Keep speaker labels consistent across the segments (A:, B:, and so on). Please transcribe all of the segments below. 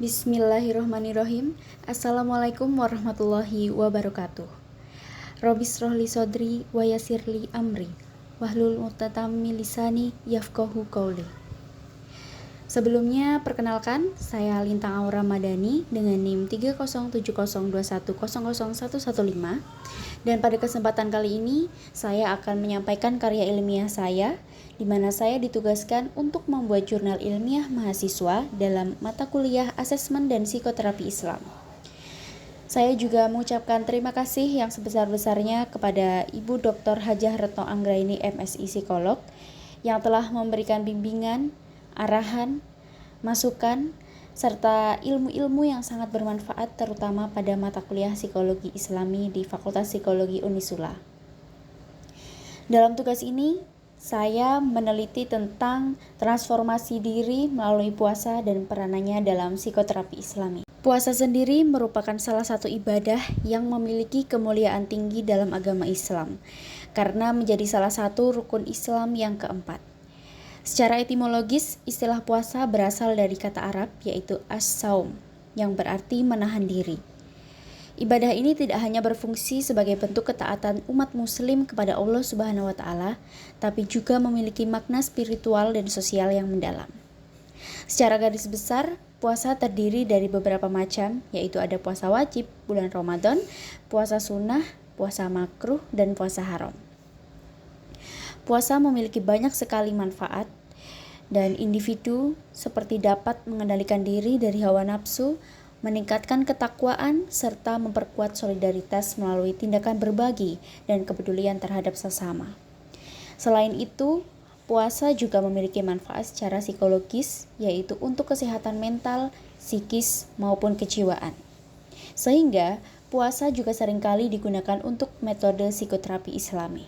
A: Bismillahirrohmanirrohim. Assalamualaikum warahmatullahi wabarakatuh. Robis rohli sodri wa yasirli amri wahlul uqdatam lisani yafqahu qauli. Sebelumnya perkenalkan, saya Lintang Aura Madani dengan NIM 3070210010115. Dan pada kesempatan kali ini, saya akan menyampaikan karya ilmiah saya, di mana saya ditugaskan untuk membuat jurnal ilmiah mahasiswa dalam mata kuliah Asesmen dan Psikoterapi Islam. Saya juga mengucapkan terima kasih yang sebesar-besarnya kepada Ibu Dr. Hajah Retno Anggraini MSI Psikolog yang telah memberikan bimbingan, arahan, masukan, serta ilmu-ilmu yang sangat bermanfaat terutama pada mata kuliah Psikologi Islami di Fakultas Psikologi Unisula. Dalam tugas ini, saya meneliti tentang transformasi diri melalui puasa dan peranannya dalam psikoterapi Islami. Puasa sendiri merupakan salah satu ibadah yang memiliki kemuliaan tinggi dalam agama Islam, karena menjadi salah satu rukun Islam yang keempat. Secara etimologis, istilah puasa berasal dari kata Arab yaitu as-saum, yang berarti menahan diri. Ibadah ini tidak hanya berfungsi sebagai bentuk ketaatan umat muslim kepada Allah Subhanahu wa taala, tapi juga memiliki makna spiritual dan sosial yang mendalam. Secara garis besar, puasa terdiri dari beberapa macam, yaitu ada puasa wajib bulan Ramadan, puasa sunnah, puasa makruh, dan puasa haram. Puasa memiliki banyak sekali manfaat, dan individu seperti dapat mengendalikan diri dari hawa nafsu, meningkatkan ketakwaan, serta memperkuat solidaritas melalui tindakan berbagi dan kepedulian terhadap sesama. Selain itu, puasa juga memiliki manfaat secara psikologis, yaitu untuk kesehatan mental, psikis, maupun kejiwaan. Sehingga, puasa juga seringkali digunakan untuk metode psikoterapi Islami.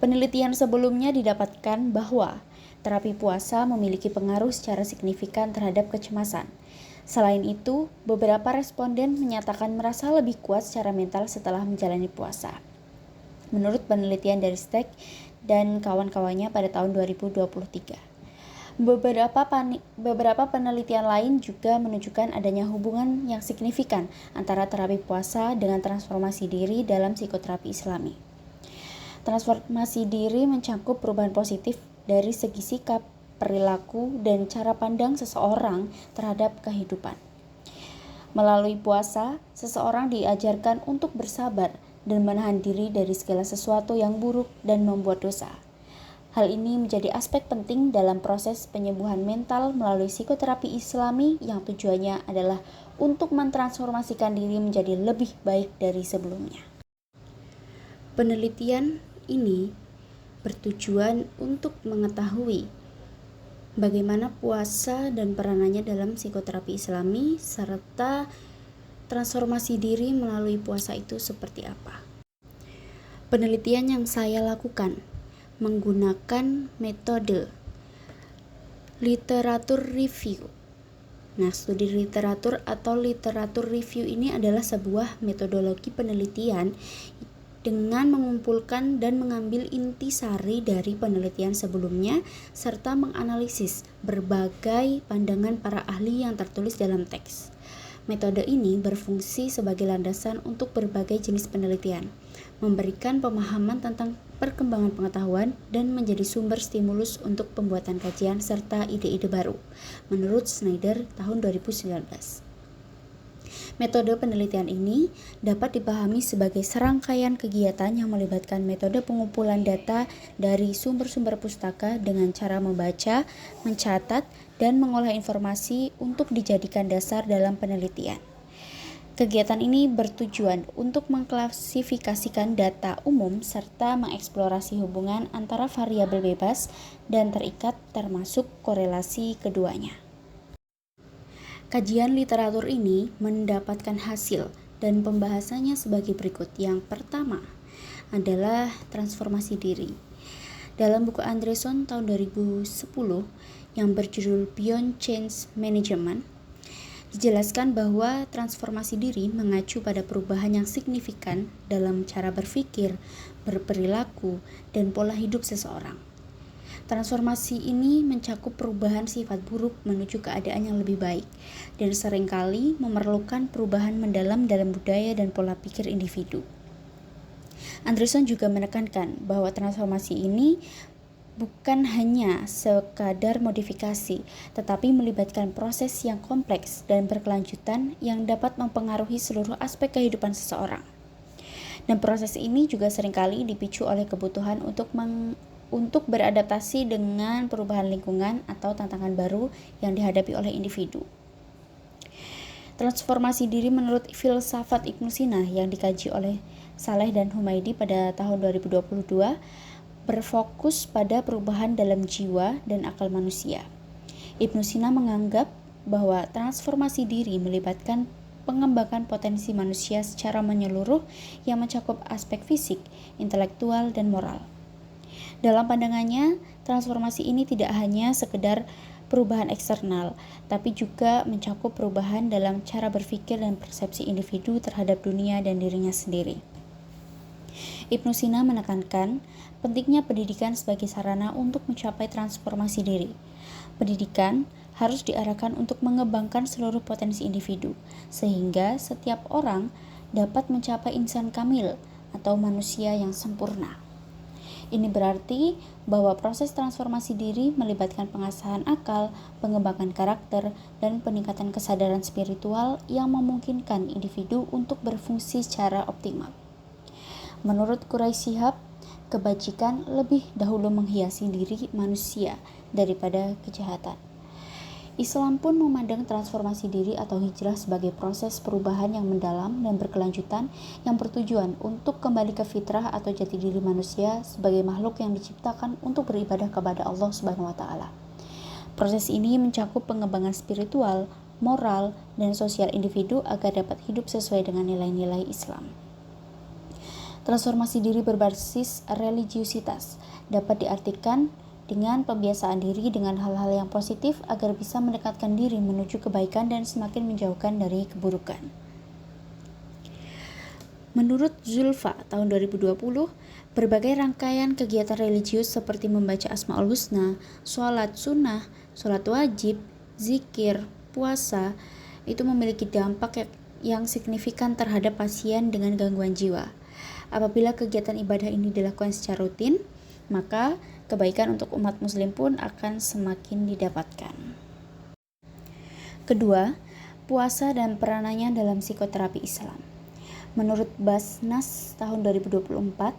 A: Penelitian sebelumnya didapatkan bahwa terapi puasa memiliki pengaruh secara signifikan terhadap kecemasan. Selain itu, beberapa responden menyatakan merasa lebih kuat secara mental setelah menjalani puasa. Menurut penelitian dari Steck dan kawan-kawannya pada tahun 2023. Beberapa penelitian lain juga menunjukkan adanya hubungan yang signifikan antara terapi puasa dengan transformasi diri dalam psikoterapi Islami. Transformasi diri mencakup perubahan positif dari segi sikap, perilaku, dan cara pandang seseorang terhadap kehidupan. Melalui puasa, seseorang diajarkan untuk bersabar dan menahan diri dari segala sesuatu yang buruk dan membuat dosa. Hal ini menjadi aspek penting dalam proses penyembuhan mental melalui psikoterapi Islami yang tujuannya adalah untuk mentransformasikan diri menjadi lebih baik dari sebelumnya. Penelitian ini bertujuan untuk mengetahui bagaimana puasa dan peranannya dalam psikoterapi Islami serta transformasi diri melalui puasa itu seperti apa. Penelitian yang saya lakukan menggunakan metode literatur review. Nah, studi literatur atau literatur review ini adalah sebuah metodologi penelitian dengan mengumpulkan dan mengambil intisari dari penelitian sebelumnya serta menganalisis berbagai pandangan para ahli yang tertulis dalam teks. Metode ini berfungsi sebagai landasan untuk berbagai jenis penelitian, memberikan pemahaman tentang perkembangan pengetahuan dan menjadi sumber stimulus untuk pembuatan kajian serta ide-ide baru, menurut Snyder tahun 2019. Metode penelitian ini dapat dipahami sebagai serangkaian kegiatan yang melibatkan metode pengumpulan data dari sumber-sumber pustaka dengan cara membaca, mencatat, dan mengolah informasi untuk dijadikan dasar dalam penelitian. Kegiatan ini bertujuan untuk mengklasifikasikan data umum serta mengeksplorasi hubungan antara variabel bebas dan terikat termasuk korelasi keduanya. Kajian literatur ini mendapatkan hasil dan pembahasannya sebagai berikut. Yang pertama adalah transformasi diri. Dalam buku Andreson tahun 2010 yang berjudul Beyond Change Management, dijelaskan bahwa transformasi diri mengacu pada perubahan yang signifikan dalam cara berpikir, berperilaku, dan pola hidup seseorang. Transformasi ini mencakup perubahan sifat buruk menuju keadaan yang lebih baik, dan seringkali memerlukan perubahan mendalam dalam budaya dan pola pikir individu. Anderson juga menekankan bahwa transformasi ini bukan hanya sekadar modifikasi, tetapi melibatkan proses yang kompleks dan berkelanjutan yang dapat mempengaruhi seluruh aspek kehidupan seseorang. Dan proses ini juga seringkali dipicu oleh kebutuhan untuk beradaptasi dengan perubahan lingkungan atau tantangan baru yang dihadapi oleh individu. Transformasi diri menurut filsafat Ibnu Sina yang dikaji oleh Saleh dan Humaidi pada tahun 2022 berfokus pada perubahan dalam jiwa dan akal manusia. Ibnu Sina menganggap bahwa transformasi diri melibatkan pengembangan potensi manusia secara menyeluruh yang mencakup aspek fisik, intelektual, dan moral. Dalam pandangannya, transformasi ini tidak hanya sekedar perubahan eksternal, tapi juga mencakup perubahan dalam cara berpikir dan persepsi individu terhadap dunia dan dirinya sendiri. Ibnu Sina menekankan pentingnya pendidikan sebagai sarana untuk mencapai transformasi diri. Pendidikan harus diarahkan untuk mengembangkan seluruh potensi individu, sehingga setiap orang dapat mencapai insan kamil atau manusia yang sempurna. Ini berarti bahwa proses transformasi diri melibatkan pengasahan akal, pengembangan karakter, dan peningkatan kesadaran spiritual yang memungkinkan individu untuk berfungsi secara optimal. Menurut Quraisy Shihab, kebajikan lebih dahulu menghiasi diri manusia daripada kejahatan. Islam pun memandang transformasi diri atau hijrah sebagai proses perubahan yang mendalam dan berkelanjutan yang bertujuan untuk kembali ke fitrah atau jati diri manusia sebagai makhluk yang diciptakan untuk beribadah kepada Allah Subhanahu wa taala. Proses ini mencakup pengembangan spiritual, moral, dan sosial individu agar dapat hidup sesuai dengan nilai-nilai Islam. Transformasi diri berbasis religiusitas dapat diartikan dengan pembiasaan diri dengan hal-hal yang positif agar bisa mendekatkan diri menuju kebaikan dan semakin menjauhkan dari keburukan. Menurut Zulfa tahun 2020, berbagai rangkaian kegiatan religius seperti membaca Asmaul Husna, sholat sunnah, sholat wajib, zikir, puasa, itu memiliki dampak yang signifikan terhadap pasien dengan gangguan jiwa. Apabila kegiatan ibadah ini dilakukan secara rutin, maka kebaikan untuk umat muslim pun akan semakin didapatkan. Kedua, puasa dan peranannya dalam psikoterapi Islam. Menurut Basnas tahun 2024,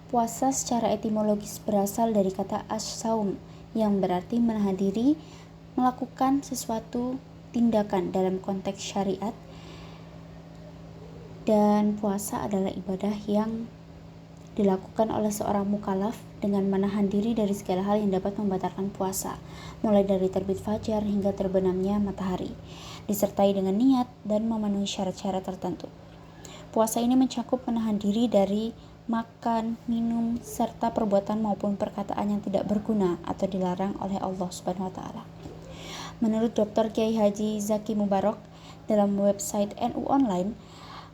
A: puasa secara etimologis berasal dari kata as-saum yang berarti menahan diri melakukan sesuatu tindakan dalam konteks syariat, dan puasa adalah ibadah yang dilakukan oleh seorang mukallaf dengan menahan diri dari segala hal yang dapat membatalkan puasa, mulai dari terbit fajar hingga terbenamnya matahari, disertai dengan niat dan memenuhi syarat-syarat tertentu. Puasa ini mencakup menahan diri dari makan, minum, serta perbuatan maupun perkataan yang tidak berguna atau dilarang oleh Allah Subhanahu wa taala. Menurut Dr. Kiai Haji Zaki Mubarak dalam website NU Online,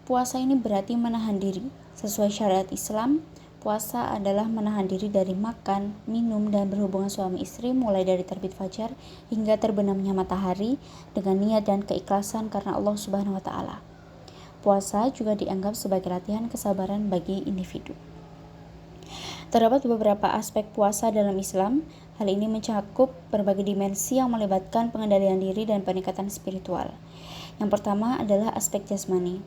A: puasa ini berarti menahan diri. Sesuai syariat Islam, puasa adalah menahan diri dari makan, minum, dan berhubungan suami istri mulai dari terbit fajar hingga terbenamnya matahari dengan niat dan keikhlasan karena Allah Subhanahu wa taala. Puasa juga dianggap sebagai latihan kesabaran bagi individu. Terdapat beberapa aspek puasa dalam Islam. Hal ini mencakup berbagai dimensi yang melibatkan pengendalian diri dan peningkatan spiritual. Yang pertama adalah aspek jasmani.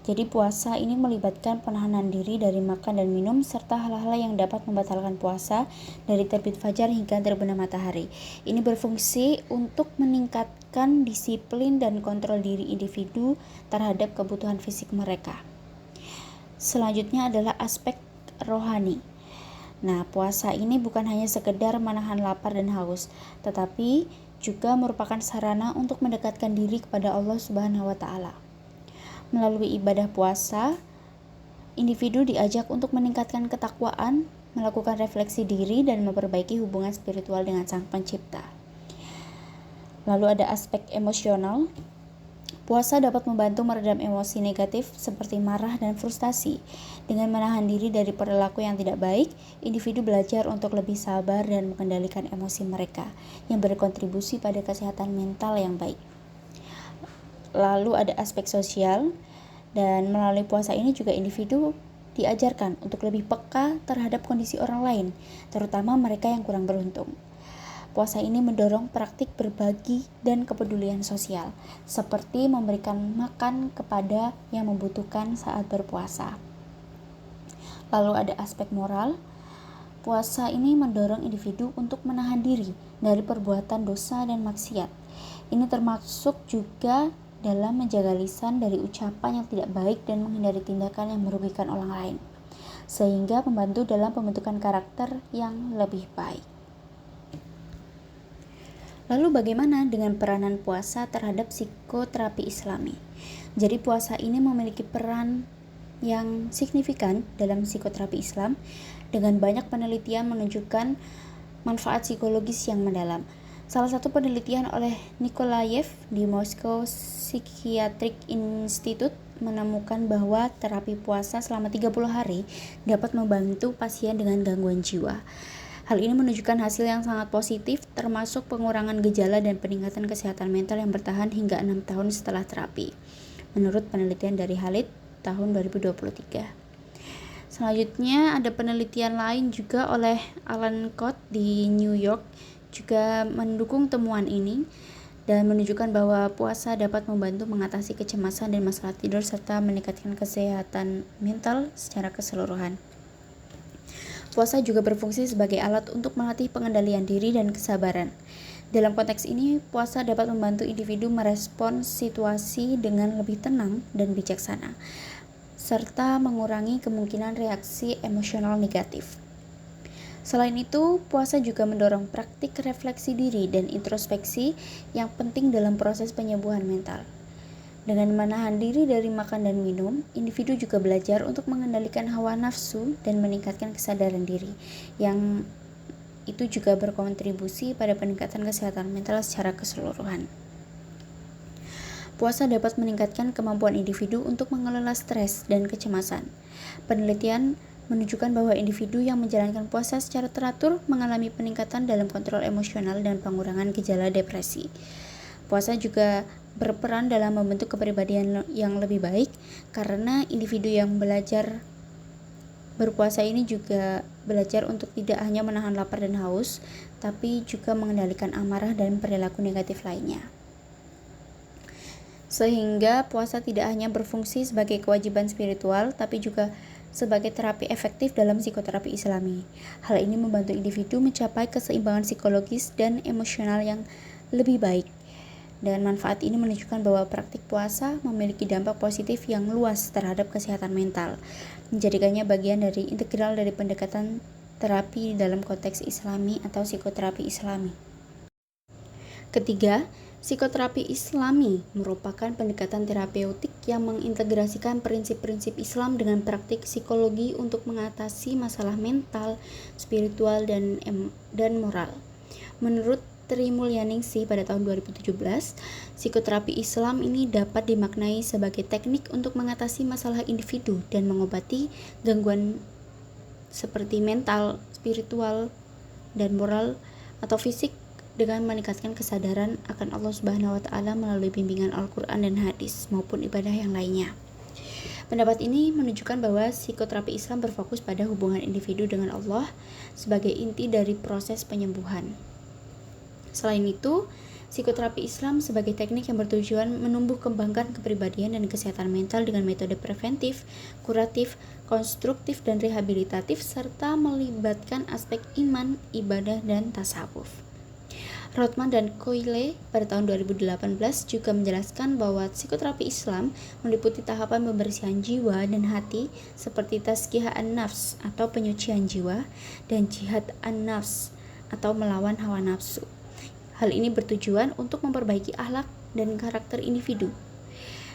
A: Jadi puasa ini melibatkan penahanan diri dari makan dan minum serta hal-hal yang dapat membatalkan puasa dari terbit fajar hingga terbenam matahari. Ini berfungsi untuk meningkatkan disiplin dan kontrol diri individu terhadap kebutuhan fisik mereka. Selanjutnya adalah aspek rohani. Nah, puasa ini bukan hanya sekedar menahan lapar dan haus, tetapi juga merupakan sarana untuk mendekatkan diri kepada Allah Subhanahu wa taala. Melalui ibadah puasa, individu diajak untuk meningkatkan ketakwaan, melakukan refleksi diri, dan memperbaiki hubungan spiritual dengan Sang Pencipta. Lalu ada aspek emosional. Puasa dapat membantu meredam emosi negatif seperti marah dan frustasi. Dengan menahan diri dari perilaku yang tidak baik, individu belajar untuk lebih sabar dan mengendalikan emosi mereka, yang berkontribusi pada kesehatan mental yang baik. Lalu ada aspek sosial, dan melalui puasa ini juga individu diajarkan untuk lebih peka terhadap kondisi orang lain, terutama mereka yang kurang beruntung. Puasa ini mendorong praktik berbagi dan kepedulian sosial, seperti memberikan makan kepada yang membutuhkan saat berpuasa. Lalu ada aspek moral. Puasa ini mendorong individu untuk menahan diri dari perbuatan dosa dan maksiat. Ini termasuk juga dalam menjaga lisan dari ucapan yang tidak baik dan menghindari tindakan yang merugikan orang lain, sehingga membantu dalam pembentukan karakter yang lebih baik. Lalu bagaimana dengan peranan puasa terhadap psikoterapi Islami? Jadi puasa ini memiliki peran yang signifikan dalam psikoterapi Islam, dengan banyak penelitian menunjukkan manfaat psikologis yang mendalam. Salah satu penelitian oleh Nikolayev di Moscow Psychiatric Institute menemukan bahwa terapi puasa selama 30 hari dapat membantu pasien dengan gangguan jiwa. Hal ini menunjukkan hasil yang sangat positif, termasuk pengurangan gejala dan peningkatan kesehatan mental yang bertahan hingga 6 tahun setelah terapi, menurut penelitian dari Khalid tahun 2023. Selanjutnya ada penelitian lain juga oleh Alan Codd di New York juga mendukung temuan ini dan menunjukkan bahwa puasa dapat membantu mengatasi kecemasan dan masalah tidur serta meningkatkan kesehatan mental secara keseluruhan. Puasa juga berfungsi sebagai alat untuk melatih pengendalian diri dan kesabaran. Dalam konteks ini, puasa dapat membantu individu merespons situasi dengan lebih tenang dan bijaksana, serta mengurangi kemungkinan reaksi emosional negatif. Selain itu, puasa juga mendorong praktik refleksi diri dan introspeksi yang penting dalam proses penyembuhan mental. Dengan menahan diri dari makan dan minum, individu juga belajar untuk mengendalikan hawa nafsu dan meningkatkan kesadaran diri, yang itu juga berkontribusi pada peningkatan kesehatan mental secara keseluruhan. Puasa dapat meningkatkan kemampuan individu untuk mengelola stres dan kecemasan. Penelitian menunjukkan bahwa individu yang menjalankan puasa secara teratur mengalami peningkatan dalam kontrol emosional dan pengurangan gejala depresi. Puasa juga berperan dalam membentuk kepribadian yang lebih baik, karena individu yang belajar berpuasa ini juga belajar untuk tidak hanya menahan lapar dan haus, tapi juga mengendalikan amarah dan perilaku negatif lainnya. Sehingga puasa tidak hanya berfungsi sebagai kewajiban spiritual, tapi juga sebagai terapi efektif dalam psikoterapi Islami. Hal ini membantu individu mencapai keseimbangan psikologis dan emosional yang lebih baik. Dan manfaat ini menunjukkan bahwa praktik puasa memiliki dampak positif yang luas terhadap kesehatan mental, menjadikannya bagian dari integral dari pendekatan terapi dalam konteks Islami atau psikoterapi Islami. Ketiga, psikoterapi Islami merupakan pendekatan terapeutik yang mengintegrasikan prinsip-prinsip Islam dengan praktik psikologi untuk mengatasi masalah mental, spiritual, dan moral. Menurut Tri Mulyaningsih pada tahun 2017, psikoterapi Islam ini dapat dimaknai sebagai teknik untuk mengatasi masalah individu dan mengobati gangguan seperti mental, spiritual, dan moral atau fisik dengan meningkatkan kesadaran akan Allah Subhanahu wa taala melalui bimbingan Al-Qur'an dan hadis maupun ibadah yang lainnya. Pendapat ini menunjukkan bahwa psikoterapi Islam berfokus pada hubungan individu dengan Allah sebagai inti dari proses penyembuhan. Selain itu, psikoterapi Islam sebagai teknik yang bertujuan menumbuh kembangkan kepribadian dan kesehatan mental dengan metode preventif, kuratif, konstruktif, dan rehabilitatif, serta melibatkan aspek iman, ibadah, dan tasawuf. Rothman dan Coyle pada tahun 2018 juga menjelaskan bahwa psikoterapi Islam meliputi tahapan pembersihan jiwa dan hati seperti tazkiyah an-nafs atau penyucian jiwa dan jihad an-nafs atau melawan hawa nafsu. Hal ini bertujuan untuk memperbaiki akhlak dan karakter individu.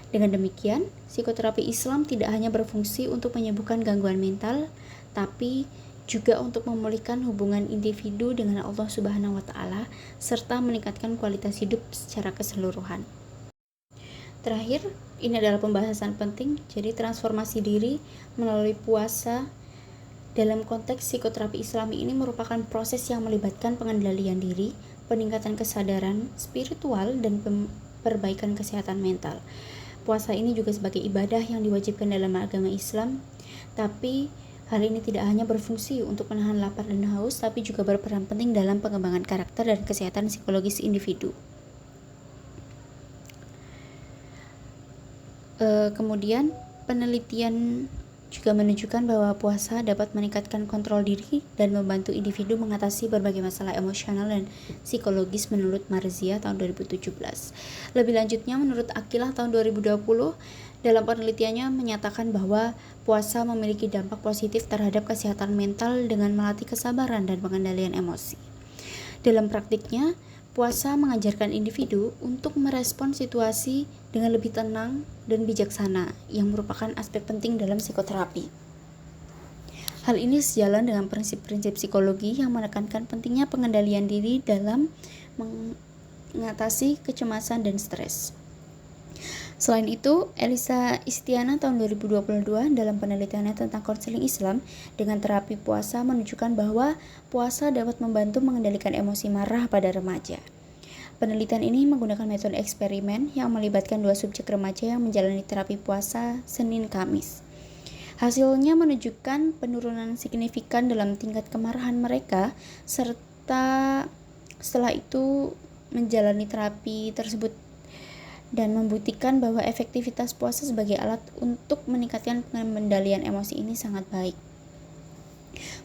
A: Dengan demikian, psikoterapi Islam tidak hanya berfungsi untuk menyembuhkan gangguan mental, tapi juga untuk memulihkan hubungan individu dengan Allah Subhanahu wa taala serta meningkatkan kualitas hidup secara keseluruhan. Terakhir, ini adalah pembahasan penting, jadi transformasi diri melalui puasa dalam konteks psikoterapi Islami ini merupakan proses yang melibatkan pengendalian diri, peningkatan kesadaran spiritual, dan perbaikan kesehatan mental. Puasa ini juga sebagai ibadah yang diwajibkan dalam agama Islam, tapi hal ini tidak hanya berfungsi untuk menahan lapar dan haus, tapi juga berperan penting dalam pengembangan karakter dan kesehatan psikologis individu. Kemudian penelitian juga menunjukkan bahwa puasa dapat meningkatkan kontrol diri dan membantu individu mengatasi berbagai masalah emosional dan psikologis menurut Marzia tahun 2017. Lebih lanjutnya, menurut Akilah tahun 2020, dalam penelitiannya menyatakan bahwa puasa memiliki dampak positif terhadap kesehatan mental dengan melatih kesabaran dan pengendalian emosi. Dalam praktiknya, puasa mengajarkan individu untuk merespon situasi dengan lebih tenang dan bijaksana, yang merupakan aspek penting dalam psikoterapi. Hal ini sejalan dengan prinsip-prinsip psikologi yang menekankan pentingnya pengendalian diri dalam mengatasi kecemasan dan stres. Selain itu, Elisa Istiana tahun 2022 dalam penelitiannya tentang konseling Islam dengan terapi puasa menunjukkan bahwa puasa dapat membantu mengendalikan emosi marah pada remaja. Penelitian ini menggunakan metode eksperimen yang melibatkan 2 subjek remaja yang menjalani terapi puasa Senin-Kamis. Hasilnya menunjukkan penurunan signifikan dalam tingkat kemarahan mereka, serta setelah itu menjalani terapi tersebut, dan membuktikan bahwa efektivitas puasa sebagai alat untuk meningkatkan pengendalian emosi ini sangat baik.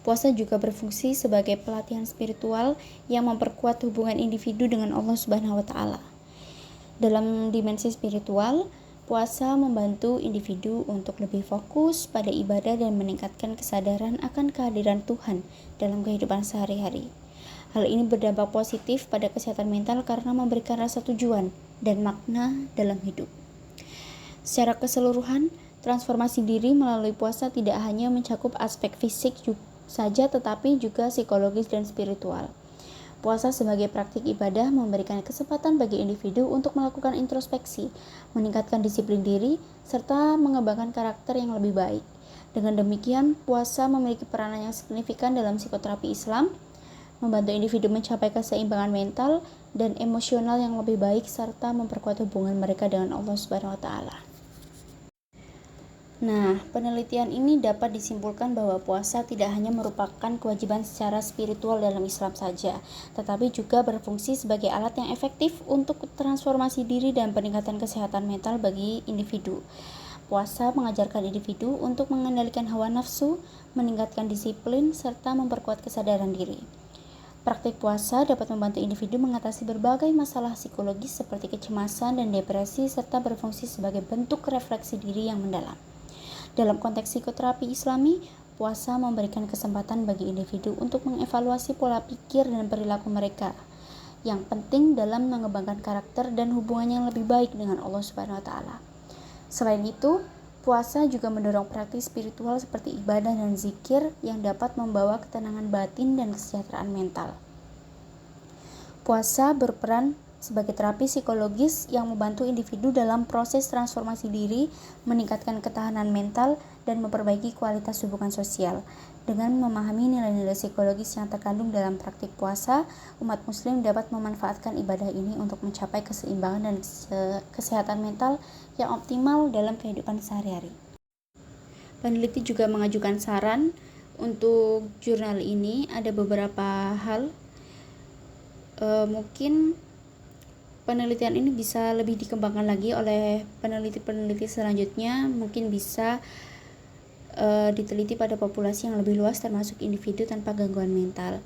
A: Puasa juga berfungsi sebagai pelatihan spiritual yang memperkuat hubungan individu dengan Allah Subhanahu wa Ta'ala. Dalam dimensi spiritual, puasa membantu individu untuk lebih fokus pada ibadah dan meningkatkan kesadaran akan kehadiran Tuhan dalam kehidupan sehari-hari. Hal ini berdampak positif pada kesehatan mental karena memberikan rasa tujuan dan makna dalam hidup. Secara keseluruhan, transformasi diri melalui puasa tidak hanya mencakup aspek fisik saja, tetapi juga psikologis dan spiritual. Puasa sebagai praktik ibadah memberikan kesempatan bagi individu untuk melakukan introspeksi, meningkatkan disiplin diri, serta mengembangkan karakter yang lebih baik. Dengan demikian, puasa memiliki peranan yang signifikan dalam psikoterapi Islam, membantu individu mencapai keseimbangan mental dan emosional yang lebih baik, serta memperkuat hubungan mereka dengan Allah Subhanahu wa Ta'ala. Nah, penelitian ini dapat disimpulkan bahwa puasa tidak hanya merupakan kewajiban secara spiritual dalam Islam saja, tetapi juga berfungsi sebagai alat yang efektif untuk transformasi diri dan peningkatan kesehatan mental bagi individu. Puasa mengajarkan individu untuk mengendalikan hawa nafsu, meningkatkan disiplin, serta memperkuat kesadaran diri. Praktik puasa dapat membantu individu mengatasi berbagai masalah psikologis seperti kecemasan dan depresi, serta berfungsi sebagai bentuk refleksi diri yang mendalam. Dalam konteks psikoterapi Islami, puasa memberikan kesempatan bagi individu untuk mengevaluasi pola pikir dan perilaku mereka, yang penting dalam mengembangkan karakter dan hubungan yang lebih baik dengan Allah Subhanahu wa Ta'ala. Selain itu, puasa juga mendorong praktik spiritual seperti ibadah dan zikir yang dapat membawa ketenangan batin dan kesejahteraan mental. Puasa berperan sebagai terapi psikologis yang membantu individu dalam proses transformasi diri, meningkatkan ketahanan mental, dan memperbaiki kualitas hubungan sosial. Dengan memahami nilai-nilai psikologis yang terkandung dalam praktik puasa, umat muslim dapat memanfaatkan ibadah ini untuk mencapai keseimbangan dan kesehatan mental yang optimal dalam kehidupan sehari-hari. Peneliti juga mengajukan saran untuk jurnal ini. Ada beberapa hal, mungkin penelitian ini bisa lebih dikembangkan lagi oleh peneliti-peneliti selanjutnya, mungkin bisa diteliti pada populasi yang lebih luas termasuk individu tanpa gangguan mental.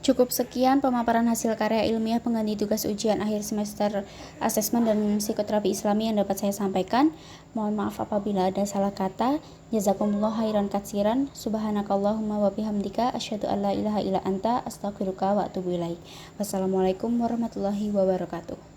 A: Cukup sekian pemaparan hasil karya ilmiah pengganti tugas ujian akhir semester asesmen dan psikoterapi Islami yang dapat saya sampaikan. Mohon maaf apabila ada salah kata. Jazakumullah khairan katsiran. Subhanakallahumma wa bihamdika asyhadu an la ilaha illa anta astaghfiruka wa atubu ilaik. Wassalamualaikum warahmatullahi wabarakatuh.